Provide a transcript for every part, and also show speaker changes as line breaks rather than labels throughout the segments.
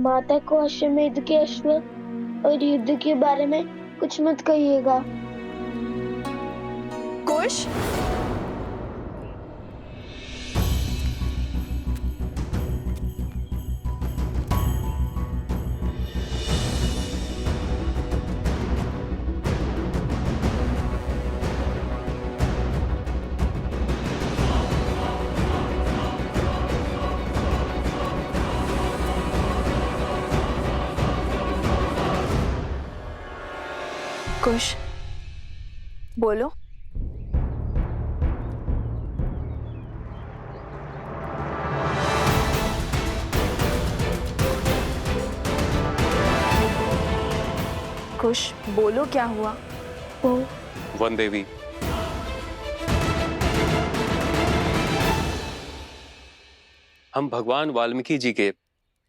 माता को अश्वमेध के अश्व और युद्ध के बारे में कुछ मत कहिएगा।
कुश, कुश, बोलो। कुश, बोलो क्या हुआ?
वो
वन देवी, हम भगवान वाल्मीकि जी के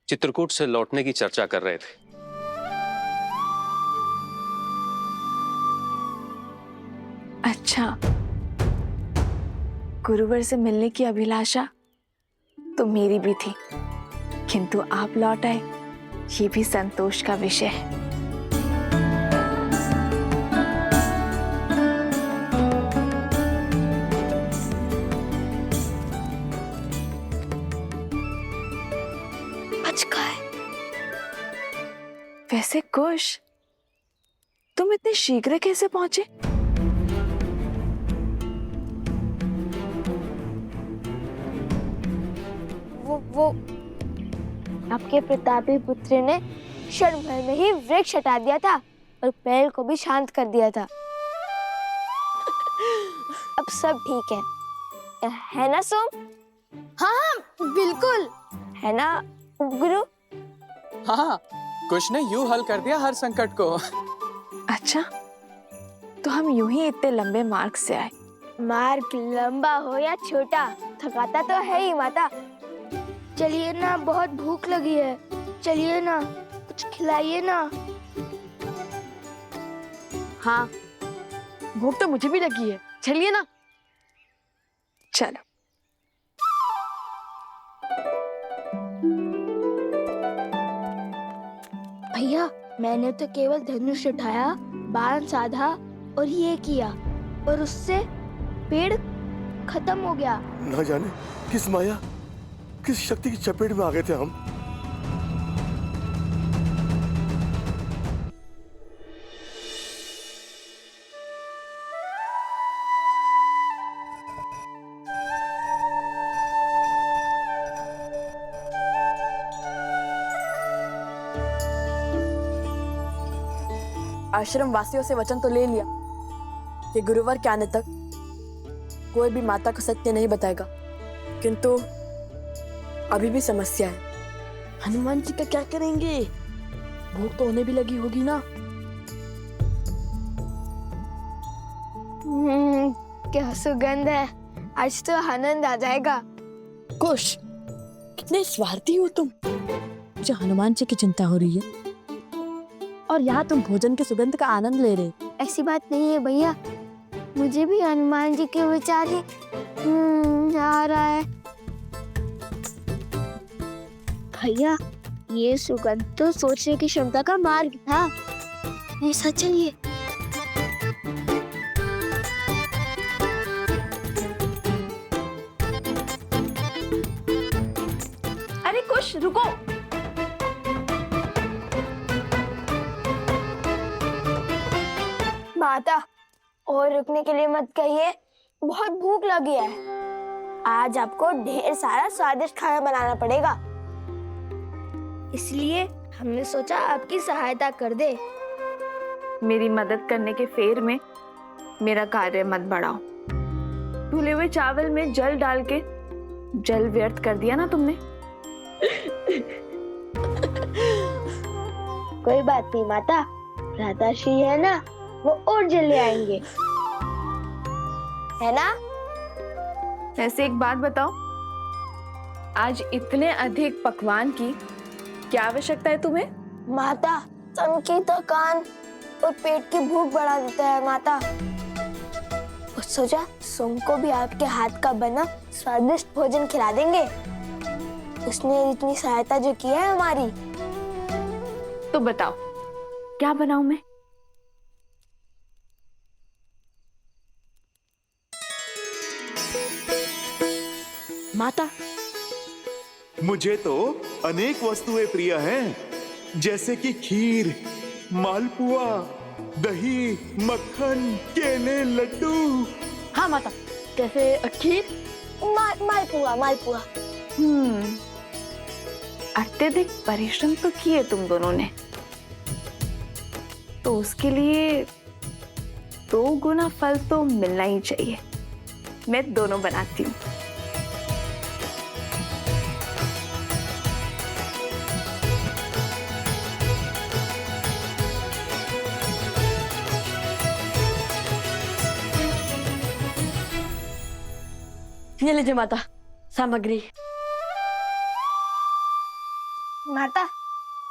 चित्रकूट से लौटने की चर्चा कर रहे थे।
अच्छा, गुरुवर से मिलने की अभिलाषा तो मेरी भी थी, किंतु आप लौट आए, ये भी संतोष का विषय है। वैसे कुश, तुम इतने शीघ्र कैसे पहुंचे?
वो आपके प्रतापी पुत्र ने क्षण भर में ही वृक्ष हटा दिया था और पेड़ को भी शांत कर दिया था। अब सब ठीक है ना सोम?
हाँ हाँ बिल्कुल
है ना गुरु?
हाँ, कुश ने यूं हल कर दिया हर संकट को।
अच्छा, तो हम यूं ही इतने लंबे मार्ग से आए।
मार्ग लंबा हो या छोटा, थकाता तो है ही माता। चलिए ना, बहुत भूख लगी है, चलिए ना, कुछ खिलाइए ना।
हाँ, भूख तो मुझे भी लगी है, चलिए ना।
चलो।
भैया, मैंने तो केवल धनुष उठाया, बाण साधा और ये किया, और उससे पेड़ खत्म हो गया।
ना जाने किस माया, किस शक्ति की चपेट में आ गए थे हम।
आश्रम वासियों से वचन तो ले लिया कि गुरुवर के आने तक कोई भी माता को सत्य नहीं बताएगा, किंतु अभी भी समस्या है। हनुमान जी का क्या करेंगे? भूख तो उन्हें भी लगी होगी ना।
क्या सुगंध है, आज तो आनंद आ जाएगा।
कुश, कितने स्वार्थी हो तुम। मुझे हनुमान जी की चिंता हो रही है और यहाँ तुम भोजन के सुगंध का आनंद ले रहे।
ऐसी बात नहीं है भैया, मुझे भी हनुमान जी के विचार ही आ रहा है। भैया, ये सुगंध तो सोचने की क्षमता का मार्ग था। ऐसा चाहिए।
अरे कुश, रुको।
माता, और रुकने के लिए मत कहिए, बहुत भूख लगी है। आज आपको ढेर सारा स्वादिष्ट खाना बनाना पड़ेगा, इसलिए हमने सोचा आपकी सहायता कर दे।
मेरी मदद करने के फेर में मेरा कार्य मत बढ़ाओ। धुले हुए चावल में जल डाल के जल व्यर्थ कर दिया ना तुमने।
कोई बात नहीं माता, भ्राताश्री है ना, वो और जल्दी आएंगे, है ना?
ऐसे एक बात बताओ, आज इतने अधिक पकवान की क्या आवश्यकता है तुम्हें?
माता, तन की थकान और पेट की भूख बढ़ा देता है माता। और सोचा सोम को भी आपके हाथ का बना स्वादिष्ट भोजन खिला देंगे। उसने इतनी सहायता जो की है हमारी,
तो बताओ क्या बनाऊं मैं?
माता,
मुझे तो अनेक वस्तुएं प्रिय हैं, जैसे कि खीर, मालपुआ, दही, मक्खन, केले, लड्डू।
हाँ माता, जैसे खीर,
मालपुआ मालपुआ।
अत्यधिक परिश्रम तो किए तुम दोनों ने, तो उसके लिए 2 गुना फल तो मिलना ही चाहिए। मैं दोनों बनाती हूँ।
ये लीजिए माता, सामग्री।
माता,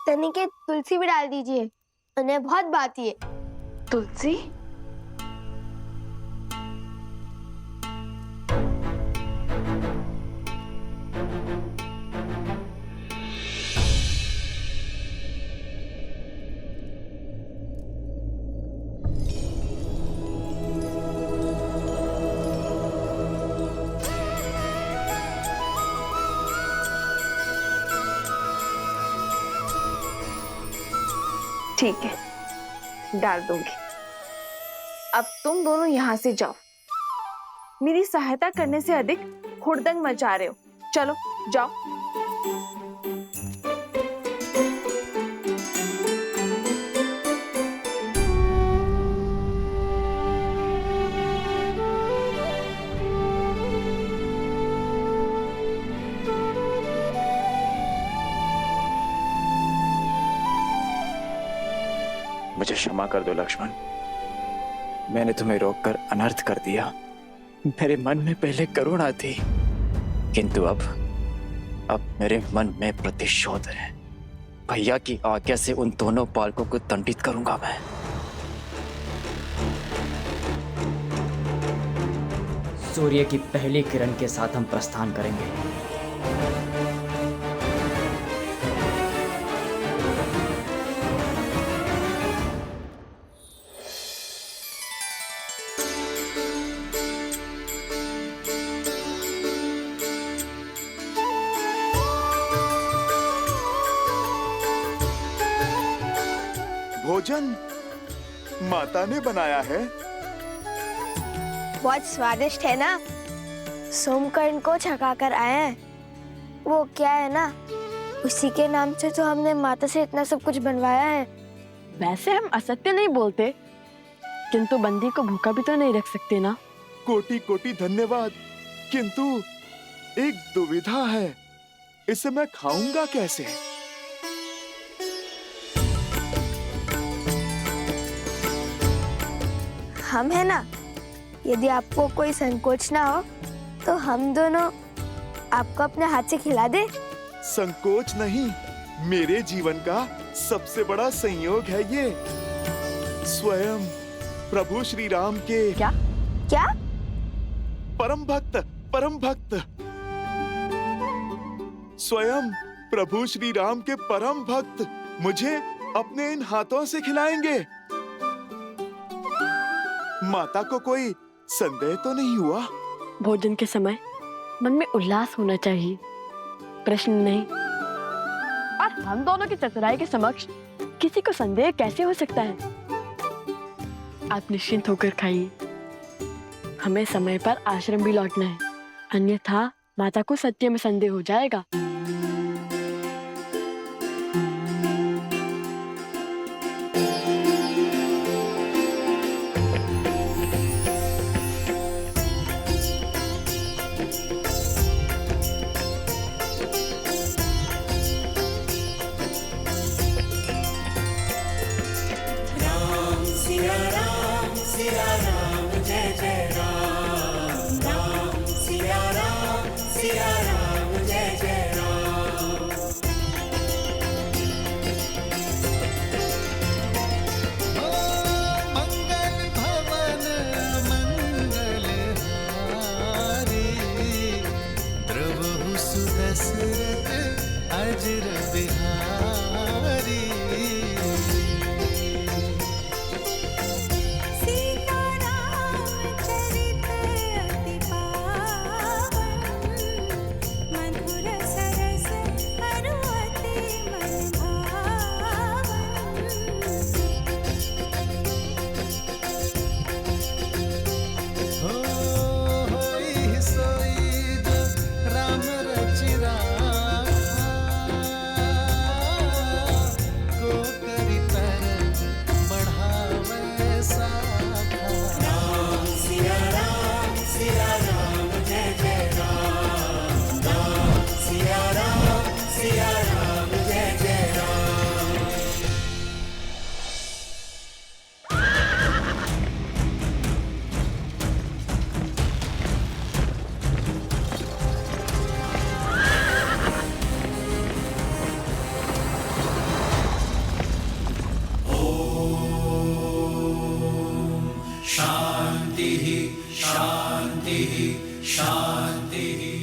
तनिके तुलसी भी डाल दीजिए, उन्हें बहुत भाती है।
तुलसी? ठीक है, डाल दूंगी। अब तुम दोनों यहां से जाओ। मेरी सहायता करने से अधिक हुड़दंग मचा रहे हो। चलो जाओ।
मुझे क्षमा कर दो लक्ष्मण, मैंने तुम्हें रोककर अनर्थ कर दिया। मेरे मन में पहले करुणा थी, किंतु अब मेरे मन में प्रतिशोध है। भैया की आज्ञा से उन दोनों बालकों को दंडित करूंगा मैं।
सूर्य की पहली किरण के साथ हम प्रस्थान करेंगे।
भोजन माता ने बनाया है।
बहुत स्वादिष्ट है ना। सोमकर्ण को छका कर आए हैं। वो क्या है ना, उसी के नाम से तो हमने माता से इतना सब कुछ बनवाया है।
वैसे हम असत्य नहीं बोलते, किंतु बंदी को भूखा भी तो नहीं रख सकते ना।
कोटि कोटि धन्यवाद, किंतु एक दुविधा है, इसे मैं खाऊंगा कैसे?
हम है ना, यदि आपको कोई संकोच ना हो तो हम दोनों आपको अपने हाथ से खिला दे।
संकोच नहीं, मेरे जीवन का सबसे बड़ा संयोग है ये। स्वयं प्रभु श्री राम के
क्या?
क्या?
परम भक्त स्वयं प्रभु श्री राम के परम भक्त मुझे अपने इन हाथों से खिलाएंगे। माता को कोई संदेह तो नहीं हुआ?
भोजन के समय मन में उल्लास होना चाहिए, प्रश्न नहीं। और हम दोनों की चतुराई के समक्ष किसी को संदेह कैसे हो सकता है? आप निश्चिंत होकर खाइए। हमें समय पर आश्रम भी लौटना है, अन्यथा माता को सत्य में संदेह हो जाएगा।
सिया राम जय जय राम।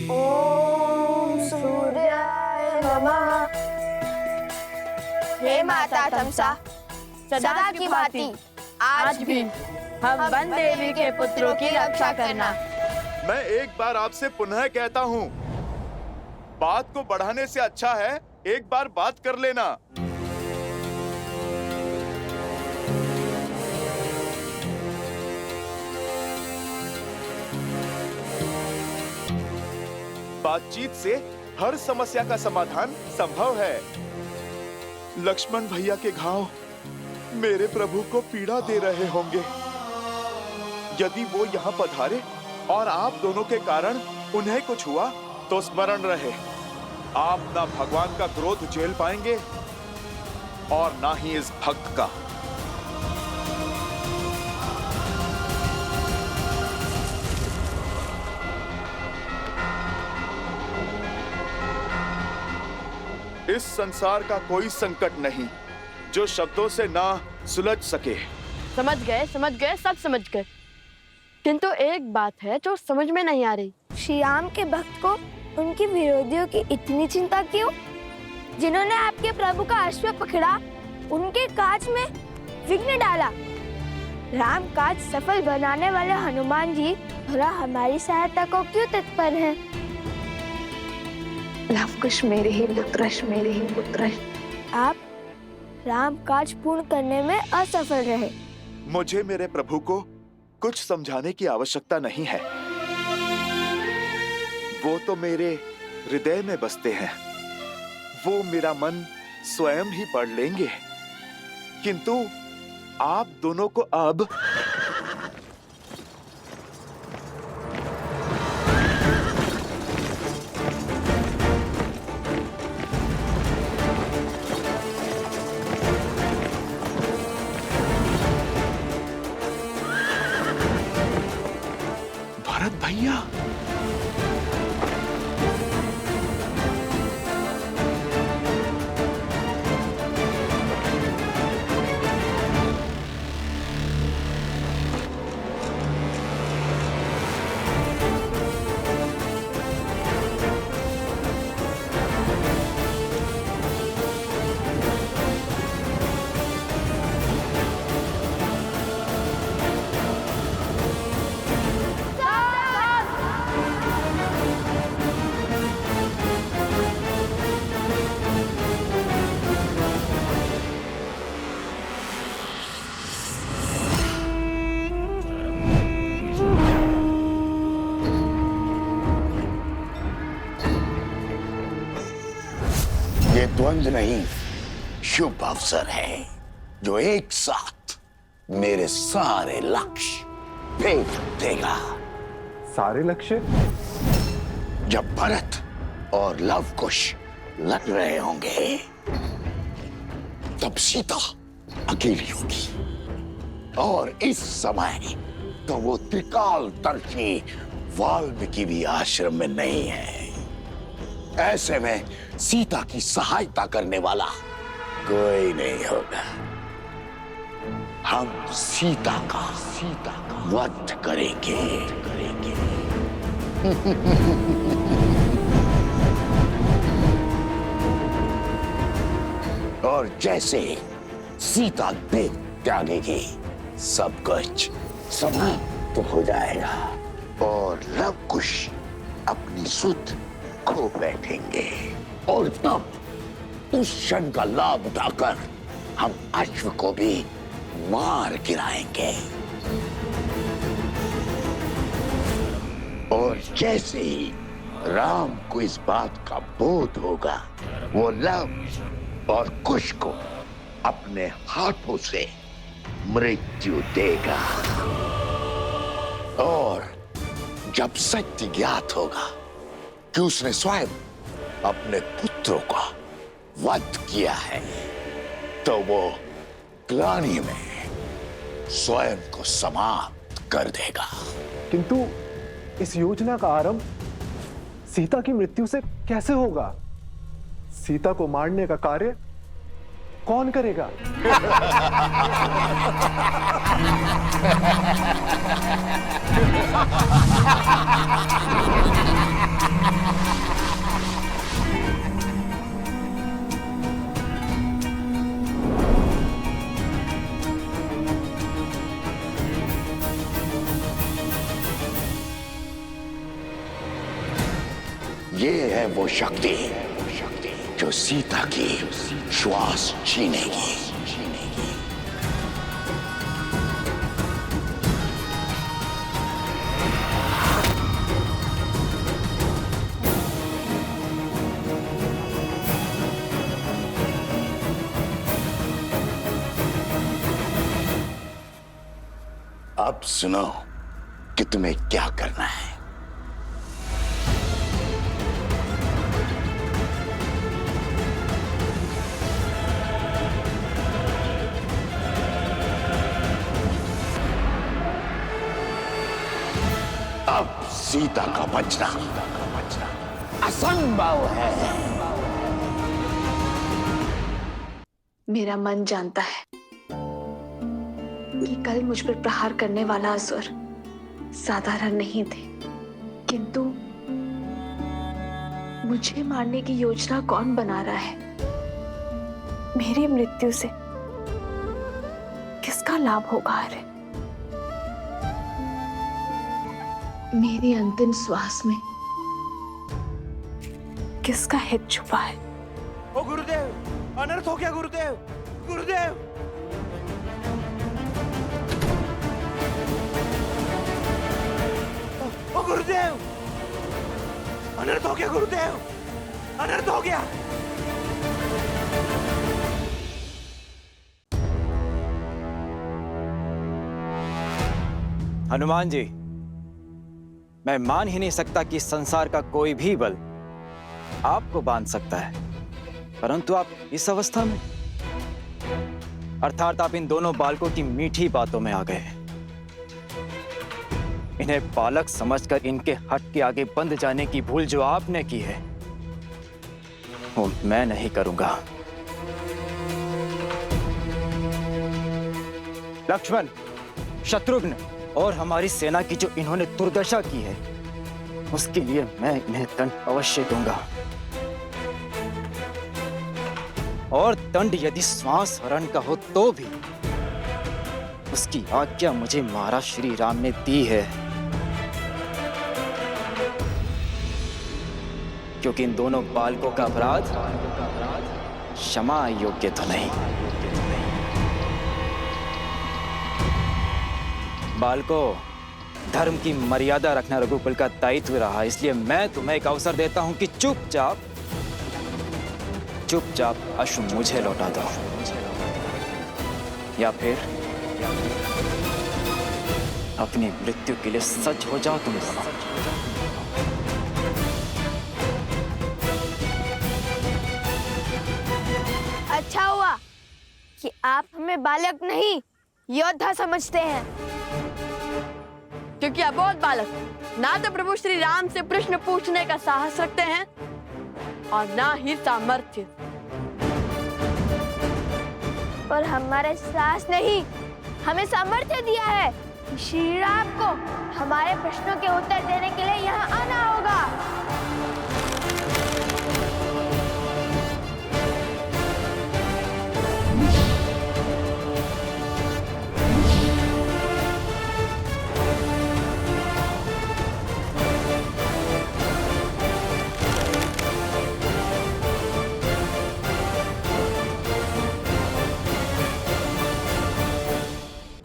ओम सूर्याय नमः। हे माता तमसा, सदा की भांति आज भी हम वन देवी के पुत्रों की रक्षा करना।
मैं एक बार आपसे पुनः कहता हूँ, बात को बढ़ाने से अच्छा है एक बार बात कर लेना। बातचीत से हर समस्या का समाधान संभव है। लक्ष्मण भैया के घाव मेरे प्रभु को पीड़ा दे रहे होंगे। यदि वो यहाँ पधारे और आप दोनों के कारण उन्हें कुछ हुआ तो स्मरण रहे, आप ना भगवान का क्रोध झेल पाएंगे और ना ही इस भक्त का। इस संसार का कोई संकट नहीं जो शब्दों से ना सुलझ सके।
समझ गए, सब समझ गए। किंतु एक बात है जो समझ में नहीं आ रही।
श्री राम के भक्त को उनके विरोधियों की इतनी चिंता क्यों? जिन्होंने आपके प्रभु का अश्व पकड़ा, उनके काज में विघ्न डाला। राम काज सफल बनाने वाले हनुमान जी भला हमारी सहायता को क्यों तत्पर हैं?
लवकुश मेरे ही पुत्र।
आप राम काज पूर्ण करने में असफल रहे।
मुझे मेरे प्रभु को कुछ समझाने की आवश्यकता नहीं है। वो तो मेरे हृदय में बसते हैं। वो मेरा मन स्वयं ही पढ़ लेंगे। किंतु आप दोनों को अब भरत भैया,
ये द्वंद्व नहीं, शुभ अवसर है जो एक साथ मेरे सारे लक्ष्य भेद देगा।
सारे लक्ष्य?
जब भरत और लवकुश लड़ रहे होंगे तब सीता अकेली होगी, और इस समय तो वो त्रिकालदर्शी वाल्मीकि भी आश्रम में नहीं है। ऐसे में सीता की सहायता करने वाला कोई नहीं होगा। हम सीता का वध करेंगे। और जैसे सीता देह त्यागेगी, सब कुछ समाप्त हो जाएगा और लवकुश अपनी सुध खो बैठेंगे। और तब उस क्षण का लाभ उठाकर हम अश्व को भी मार गिराएंगे। और जैसे ही राम को इस बात का बोध होगा, वो लव और कुश को अपने हाथों से मृत्यु देगा। और जब सत्य ज्ञात होगा कि उसने स्वयं अपने पुत्रों का वध किया है, तो वो ग्लानि में स्वयं को समाप्त कर देगा।
किंतु इस योजना का आरंभ सीता की मृत्यु से कैसे होगा? सीता को मारने का कार्य कौन करेगा?
ये है वो शक्ति जो सीता की श्वास छीनेगी। अब सुनो कि तुम्हें क्या करना है। अब सीता का बचना असंभव है।
मेरा मन जानता है कि कल मुझ पर प्रहार करने वाला असुर साधारण नहीं थे, किंतु मुझे मारने की योजना कौन बना रहा है? मेरी मृत्यु से किसका लाभ होगा? अरे मेरी अंतिम श्वास में किसका हित छुपा है?
ओ गुरुदेव, अनर्थ हो गया गुरुदेव, गुरुदेव। ओ गुरुदेव, अनर्थ हो गया गुरुदेव, अनर्थ हो गया।
हनुमान जी, मैं मान ही नहीं सकता कि संसार का कोई भी बल आपको बांध सकता है, परंतु आप इस अवस्था में, अर्थात आप इन दोनों बालकों की मीठी बातों में आ गए। इन्हें बालक समझकर इनके हट के आगे बंद जाने की भूल जो आपने की है, वो मैं नहीं करूंगा। लक्ष्मण, शत्रुघ्न और हमारी सेना की जो इन्होंने दुर्दशा की है, उसके लिए मैं इन्हें दंड अवश्य दूंगा। और दंड यदि श्वास हरण का हो तो भी उसकी आज्ञा मुझे महाराज श्री राम ने दी है, क्योंकि इन दोनों बालकों का अपराध क्षमा योग्य तो नहीं। बालकों, धर्म की मर्यादा रखना रघुकुल का दायित्व रहा, इसलिए मैं तुम्हें एक अवसर देता हूं कि चुपचाप अश्व मुझे लौटा दो, या फिर अपनी मृत्यु के लिए सच हो जाओ तुम दोनों।
अच्छा हुआ कि आप हमें बालक नहीं योद्धा समझते हैं,
क्योंकि अबोध बालक ना तो प्रभु श्री राम से प्रश्न पूछने का साहस रखते हैं और ना ही सामर्थ्य।
पर हमारे साहस ने ही हमें सामर्थ्य दिया है कि श्री राम को हमारे प्रश्नों के उत्तर देने के लिए यहाँ आना होगा।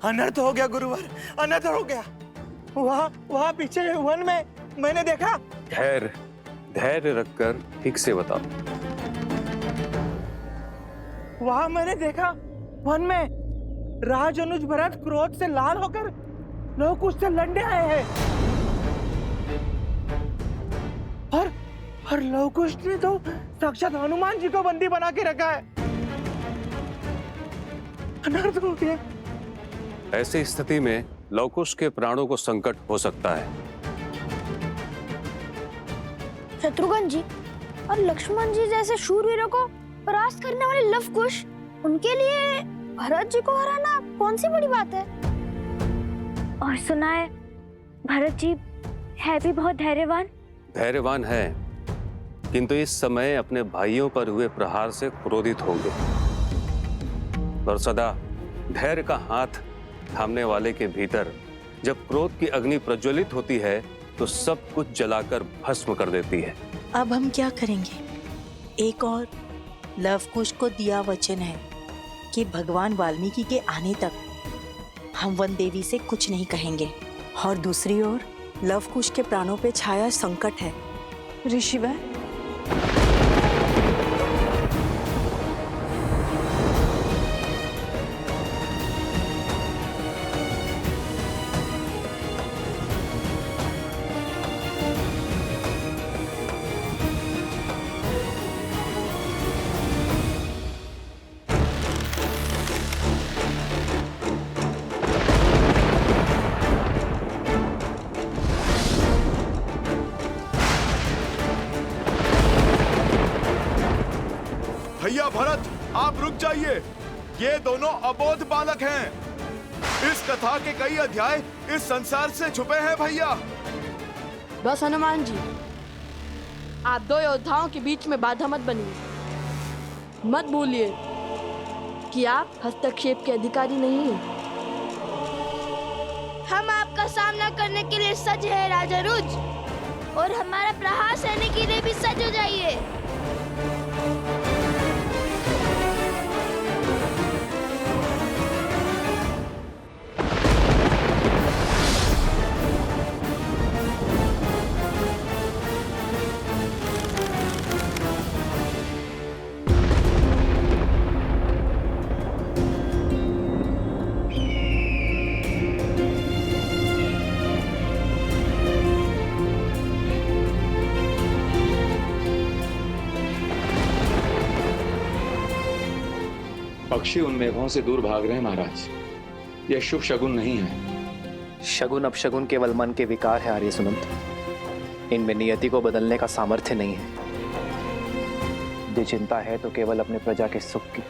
अनर्थ हो गया गुरुवर, अनर्थ हो गया। वहाँ पीछे वन में मैंने देखा।
धैर्य रखकर ठीक से बताओ।
वहाँ मैंने देखा वन में राज अनुज भरत क्रोध से लाल होकर लोग उससे लड़ने आए हैं, और लवकुश ने तो साक्षात हनुमान जी को बंदी बना के रखा है। अनर्थ हो गया।
ऐसी स्थिति में लवकुश के प्राणों को संकट हो सकता है।
शत्रुघ्न जी और लक्ष्मण जी जैसे शूरवीरों को परास्त करने वाले लवकुश उनके लिए भरत जी को हराना कौन सी बड़ी बात है? और सुना है भरत जी है भी बहुत धैर्यवान।
धैर्यवान है, किंतु इस समय अपने भाइयों पर हुए प्रहार से क्रोधित होंगे और सदा धैर्य का हाथ थामने वाले के भीतर जब क्रोध की अग्नि प्रज्वलित होती है तो सब कुछ जलाकर भस्म कर देती है।
अब हम क्या करेंगे? एक और लवकुश को दिया वचन है कि भगवान वाल्मीकि के आने तक हम वन देवी से कुछ नहीं कहेंगे, और दूसरी ओर लवकुश के प्राणों पे छाया संकट है।
ऋषिवर,
भैया भरत, आप रुक जाइए। ये दोनों अबोध बालक हैं। इस कथा के कई अध्याय इस संसार से छुपे हैं भैया।
बस हनुमान जी, आप दो योद्धाओं के बीच में बाधा मत बनिए। मत भूलिए कि आप हस्तक्षेप के अधिकारी नहीं हैं।
हम आपका सामना करने के लिए सज्ज है राजा रुज, और हमारा प्रहार सहने के लिए भी सज्ज हो जाइए।
पक्षी उन मेघों से दूर भाग रहे हैं महाराज। यह शुभ शगुन नहीं है।
शगुन अपशगुन केवल मन के विकार है आर्य सुमंत। इनमें नियति को बदलने का सामर्थ्य नहीं है। यदि चिंता है तो केवल अपने प्रजा के सुख की,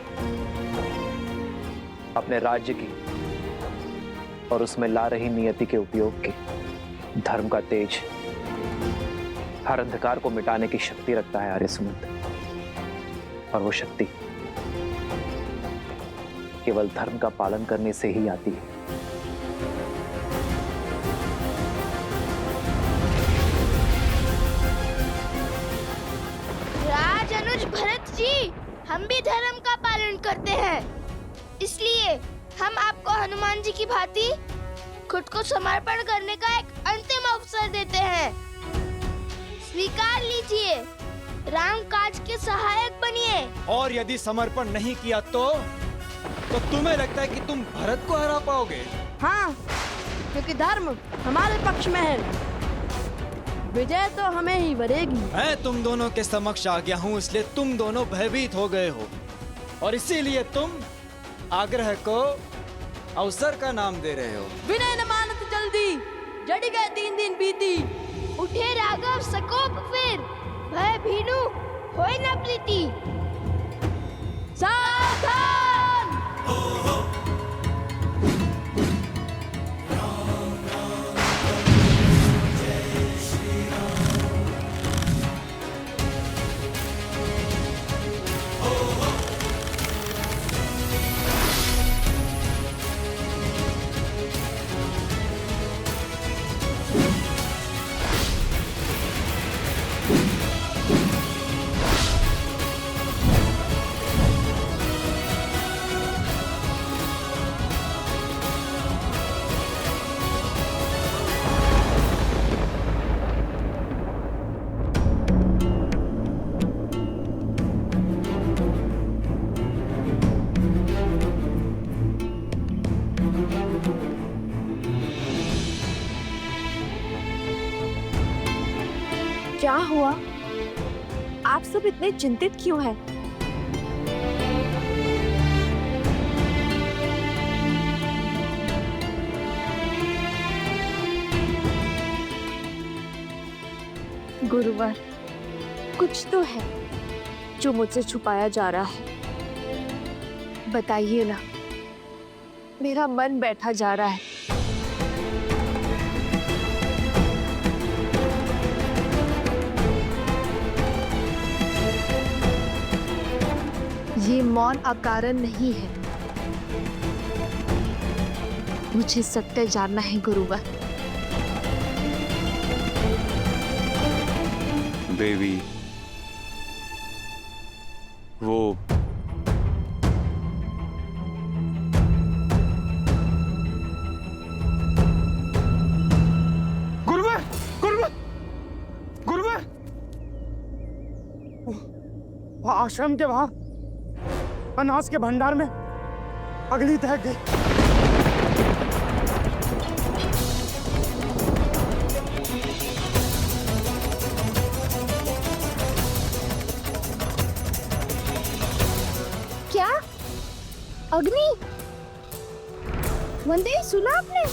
अपने राज्य की और उसमें ला रही नियति के उपयोग की। धर्म का तेज हर अंधकार को मिटाने की शक्ति रखता है आर्य सुमंत, और वो शक्ति केवल धर्म का पालन करने से ही आती है।
राज अनुज भरत जी, हम भी धर्म का पालन करते हैं, इसलिए हम आपको हनुमान जी की भांति खुद को समर्पण करने का एक अंतिम अवसर देते हैं। स्वीकार लीजिए, राम काज के सहायक बनिए।
और यदि समर्पण नहीं किया तो तुम्हें लगता है कि तुम भरत को हरा पाओगे?
हाँ, क्योंकि धर्म हमारे पक्ष में है। विजय तो हमें ही वरेगी।
मैं तुम दोनों के समक्ष आ गया हूँ, इसलिए तुम दोनों भयभीत हो गए हो, और इसीलिए तुम आग्रह को अवसर का नाम दे रहे हो।
विनय न मानत जल्दी, जड़ी गए 3 दिन बीती।
उठे राघव सकोप फिर, भय भीनु होय न प्रीति।
सावधान!
क्या हुआ? आप सब इतने चिंतित क्यों हैं? गुरुवर, कुछ तो है जो मुझसे छुपाया जा रहा है। बताइए ना, मेरा मन बैठा जा रहा है। ये मौन अकारण नहीं है, मुझे सत्य जानना है गुरुवर।
देवी, वो
गुरुवर, गुरुवर, गुरुवर, आश्रम के वहां अनाज के भंडार में अग्नि दहक गई।
क्या अग्नि? वंदे, सुना आपने?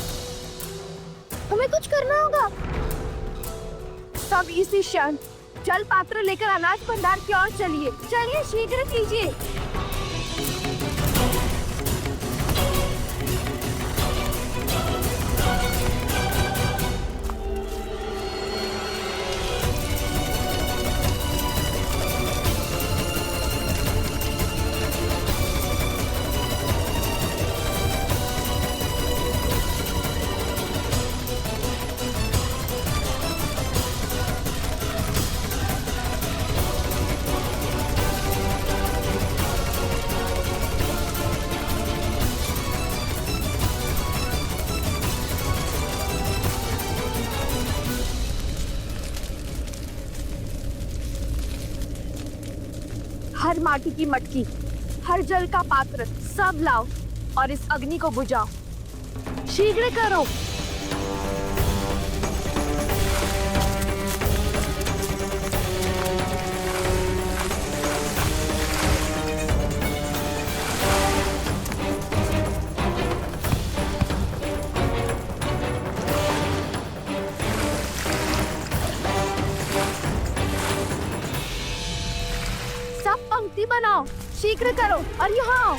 हमें कुछ करना होगा। सब इसी क्षण जल पात्र लेकर अनाज भंडार की ओर चलिए। चलिए, शीघ्र कीजिए। हर माटी की मटकी, हर जल का पात्र सब लाओ और इस अग्नि को बुझाओ। शीघ्र करो। पंक्ति बनाओ, शीघ्र करो और यहाँ आओ।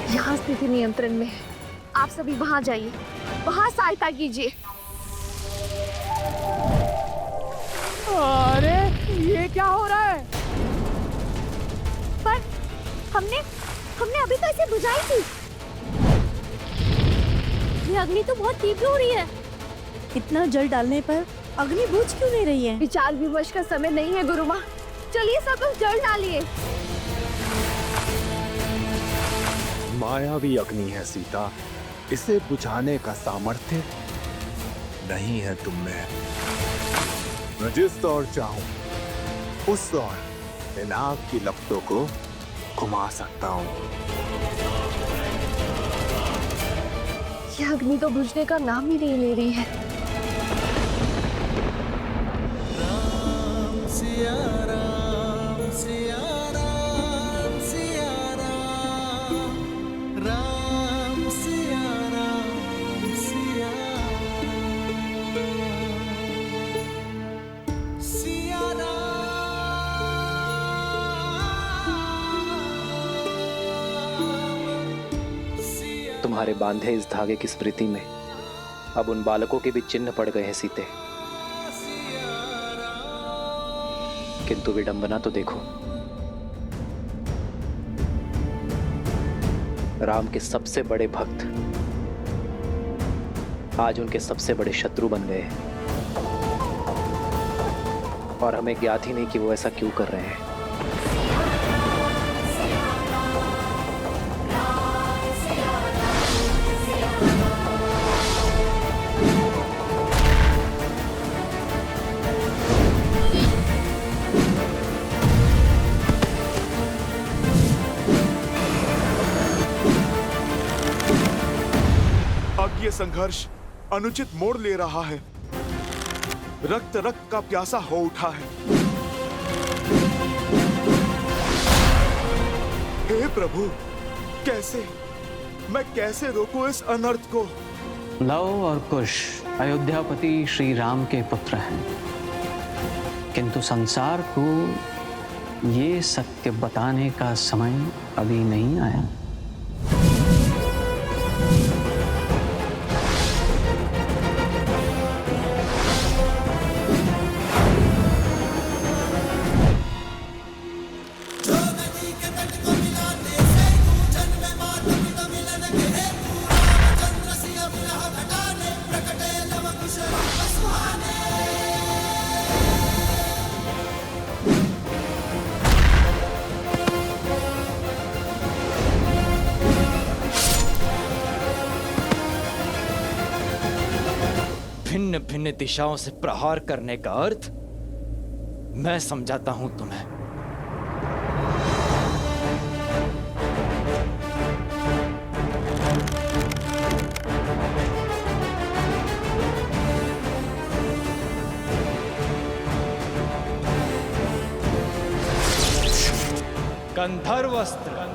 यहाँ स्थिति नियंत्रण में है, आप सभी वहाँ जाइए, वहाँ सहायता कीजिए।
अरे ये क्या हो रहा है?
पर हमने अभी तो इसे बुझाई थी। ये अग्नि तो बहुत तीव्र हो रही है।
इतना जल डालने पर अग्नि बुझ क्यों नहीं रही है?
विचार विमर्श का समय नहीं है गुरुमा। चलिए सब लोग जल डालिए।
मायावी अग्नि है सीता, इसे बुझाने का सामर्थ्य नहीं है तुम में। मैं जिस ओर चाहूं उस ओर इन आग की लपटों को घुमा सकता हूं।
यह अग्नि तो बुझने का नाम ही नहीं ले रही है।
राम सिया राम सिया राम सिया राम, राम सिया राम सिया
तुम्हारे बांधे इस धागे की स्मृति में अब उन बालकों के भी चिन्ह पड़ गए हैं सीते। किंतु विडंबना तो देखो, राम के सबसे बड़े भक्त आज उनके सबसे बड़े शत्रु बन गए हैं और हमें ज्ञात ही नहीं कि वो ऐसा क्यों कर रहे हैं।
अब ये संघर्ष अनुचित मोड़ ले रहा है। रक्त रक्त का प्यासा हो उठा है। प्रभु, कैसे, मैं कैसे रोकूं इस अनर्थ को?
लव और कुश अयोध्यापति श्री राम के पुत्र हैं, किंतु संसार को ये सत्य बताने का समय अभी नहीं आया।
भिन्न भिन्न दिशाओं से प्रहार करने का अर्थ मैं समझाता हूं तुम्हें। गंधर्व अस्त्र,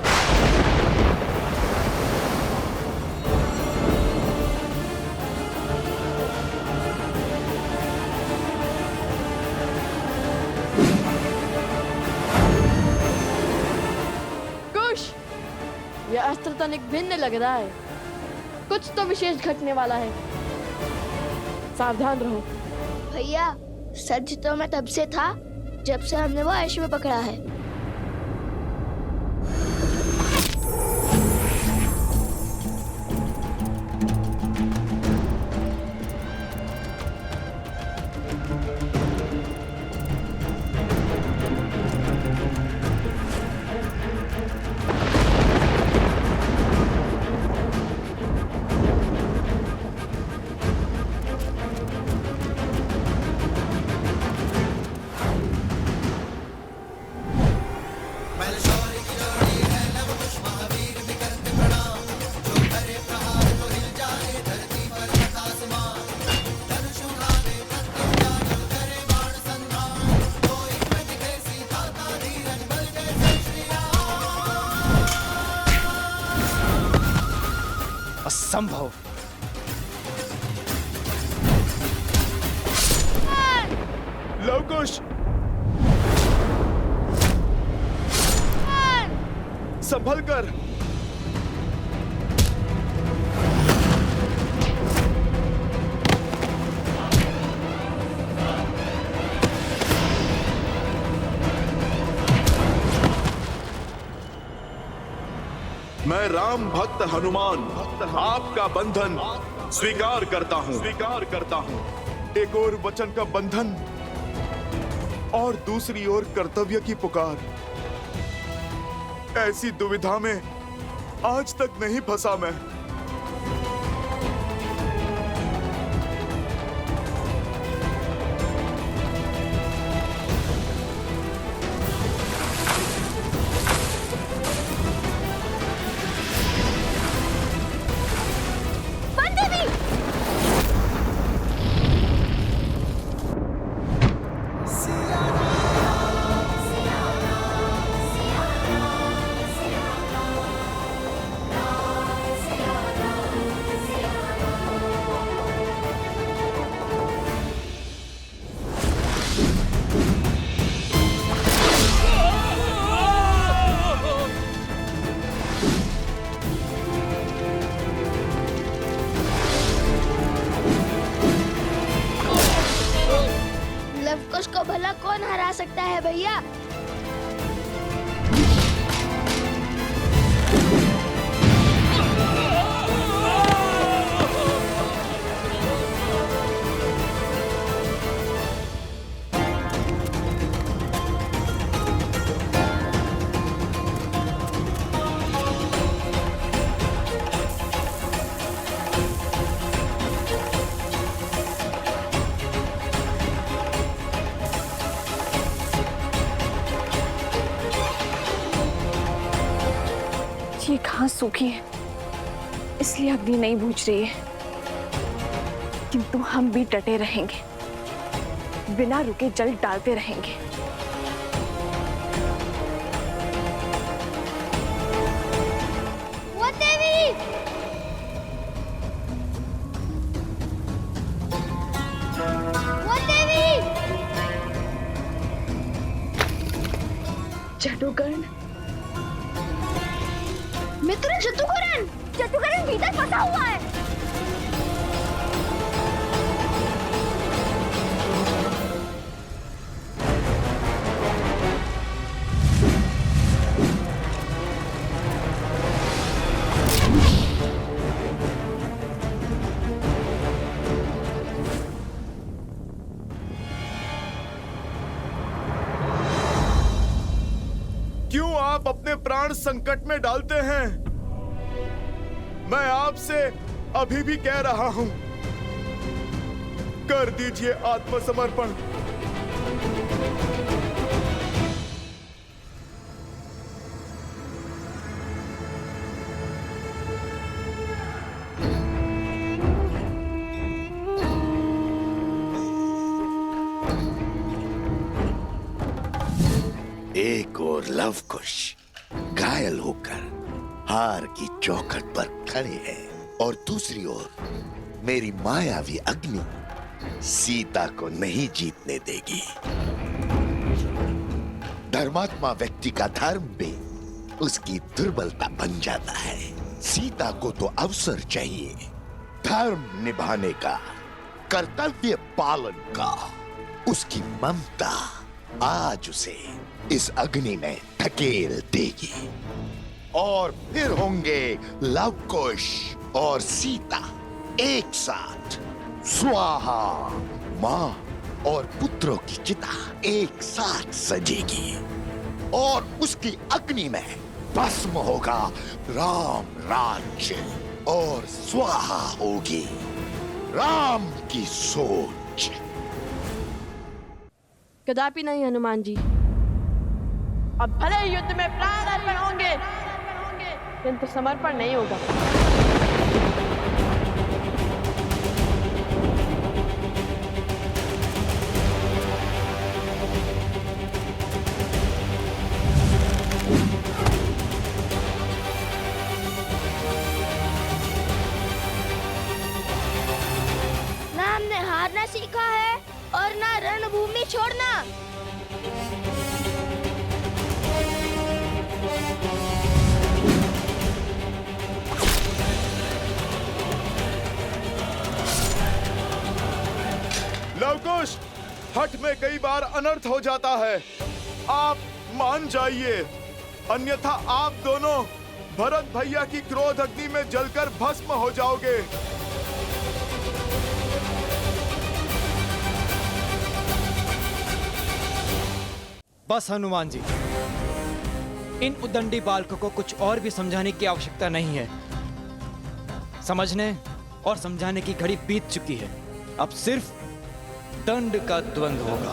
यह अस्त्र तनिक भिन्न लग रहा है, कुछ तो विशेष घटने वाला है, सावधान रहो।
भैया, सच तो मैं तब से था जब से हमने वो अश्व पकड़ा है।
असंभव।
लवकुश, संभल कर। मैं राम भक्त हनुमान आपका बंधन स्वीकार करता हूं। एक ओर वचन का बंधन और दूसरी ओर कर्तव्य की पुकार। ऐसी दुविधा में आज तक नहीं फंसा मैं।
लवकुश को भला कौन हरा सकता है भैया?
ये घास सूखी है, इसलिए अग्नि नहीं बुझ रही है, किंतु हम भी डटे रहेंगे, बिना रुके जल डालते रहेंगे। जटुकर्ण,
मित्र जटुकर्ण, जटुकर्ण भीतर फंसा हुआ है।
क्यों आप अपने प्राण संकट में डालते हैं? मैं आपसे अभी भी कह रहा हूं, कर दीजिए आत्मसमर्पण।
एक और लव कुश घायल होकर हार की चौखट पर खड़े हैं और दूसरी ओर मेरी मायावी अग्नि सीता को नहीं जीतने देगी। धर्मात्मा व्यक्ति का धर्म भी उसकी दुर्बलता बन जाता है। सीता को तो अवसर चाहिए, धर्म निभाने का, कर्तव्य पालन का। उसकी ममता आज उसे इस अग्नि में धकेल देगी और फिर होंगे लव कुश और सीता एक साथ। स्वाहा, मां और पुत्रों की चिता एक साथ सजेगी और उसकी अग्नि में भस्म होगा राम राज्य और स्वाहा होगी राम की सोच।
कदापि नहीं हनुमान जी। अब भले ही युद्ध में प्राण अर्पण होंगे, किंतु समर्पण नहीं होगा।
ना हमने हारना सीखा है और ना रणभूमि छोड़ना।
लवकुश, हठ में कई बार अनर्थ हो जाता है, आप मान जाइए, अन्यथा आप दोनों भरत भैया की क्रोध अग्नि में जलकर भस्म हो जाओगे।
बस हनुमान जी, इन उद्दंडी बालकों को कुछ और भी समझाने की आवश्यकता नहीं है। समझने और समझाने की घड़ी बीत चुकी है। अब सिर्फ दंड का द्वंद्व होगा।